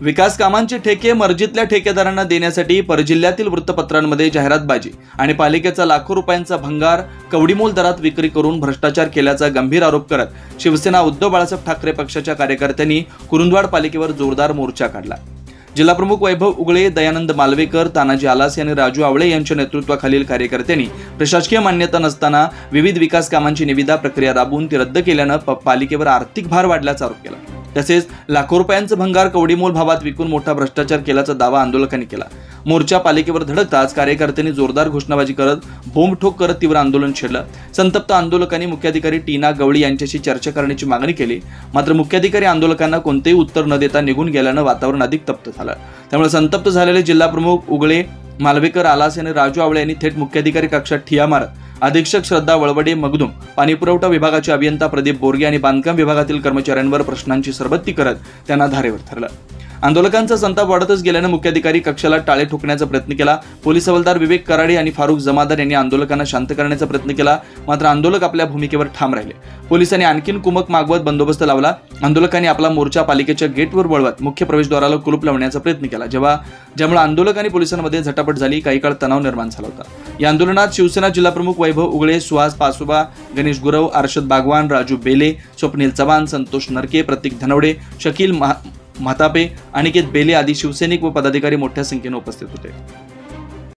विकास कामांचे ठेके मर्जीतल्या ठेकेदारांना देण्यासाठी परजिल्ह्यातील वृत्तपत्रांमध्ये जाहिरातबाजी आणि पालिकेचा लाखो रुपयांचा भंगार कवडीमोल दरात विक्री करून भ्रष्टाचार केल्याचा गंभीर आरोप करत शिवसेना उद्धव बाळासाहेब ठाकरे पक्षाच्या कार्यकर्त्यांनी कुरुंदवाड पालिकेवर जोरदार मोर्चा काढला। जिल्हाप्रमुख वैभव उगळे, दयानंद मालवेकर, तानाजी आलास आणि राजू आवळे यांच्या नेतृत्वाखालील कार्यकर्त्यांनी प्रशासकीय मान्यता नसताना विविध विकास कामांची निविदा प्रक्रिया राबवून ती रद्द केल्यानं पालिकेवर आर्थिक भार वाढल्याचा आरोप केला। तसेच लाखो रुपयांचं भंगार कवडीमोल भावात विकून मोठा भ्रष्टाचार केल्याचा दावा आंदोलकांनी केला। मोर्चा पालिकेवर धडकताच कार्यकर्त्यांनी जोरदार घोषणाबाजी करत बोंबठोक करत तीव्र आंदोलन छेडलं। संतप्त आंदोलकांनी मुख्याधिकारी टीना गवळी यांच्याशी चर्चा करण्याची मागणी केली, मात्र मुख्याधिकारी आंदोलकांना कोणतेही उत्तर न देता निघून गेल्यानं वातावरण अधिक तप्त झालं। त्यामुळे संतप्त झालेले जिल्हाप्रमुख उगळे, मालवेकर, आलास आणि राजू आवळे यांनी थेट मुख्याधिकारी कक्षात ठिय्या मारत अधीक्षक श्रद्धा वळवडे मगदुम, पाणीपुरवठा विभागाचे अभियंता प्रदीप बोरगे आणि बांधकाम विभागातील कर्मचाऱ्यांवर प्रश्नांची सरबत्ती करत त्यांना धारेवर धरलं। आंदोलकांचा संताप वाढतच गेल्यानं मुख्याधिकारी कक्षाला टाळे ठोकण्याचा प्रयत्न केला। पोलीस हवालदार विवेक कराडे आणि फारुख जमादार यांनी आंदोलकांना शांत करण्याचा प्रयत्न केला, मात्र आंदोलक आपल्या भूमिकेवर ठाम राहिले। पोलिसांनी आणखीन कुमक मागवत बंदोबस्त लावला। आंदोलकांनी आपला मोर्चा पालिकेच्या गेटवर वळवत मुख्य प्रवेशद्वाराला कुलूप लावण्याचा प्रयत्न केला, ज्यामुळे आंदोलक आणि पोलिसांमध्ये झटापट झाली। काही काळ तणाव निर्माण झाला होता। या आंदोलनात शिवसेना जिल्हाप्रमुख वैभव उगळे, सुहास पासोबा, गणेश गुरव, अर्शद बागवान, राजू बेले, स्वप्नील चव्हाण, संतोष नरके, प्रतीक धनवडे, शकील महतापे, अनिकेत बेले आदी शिवसैनिक व पदाधिकारी मोठ्या संख्येने उपस्थित होते।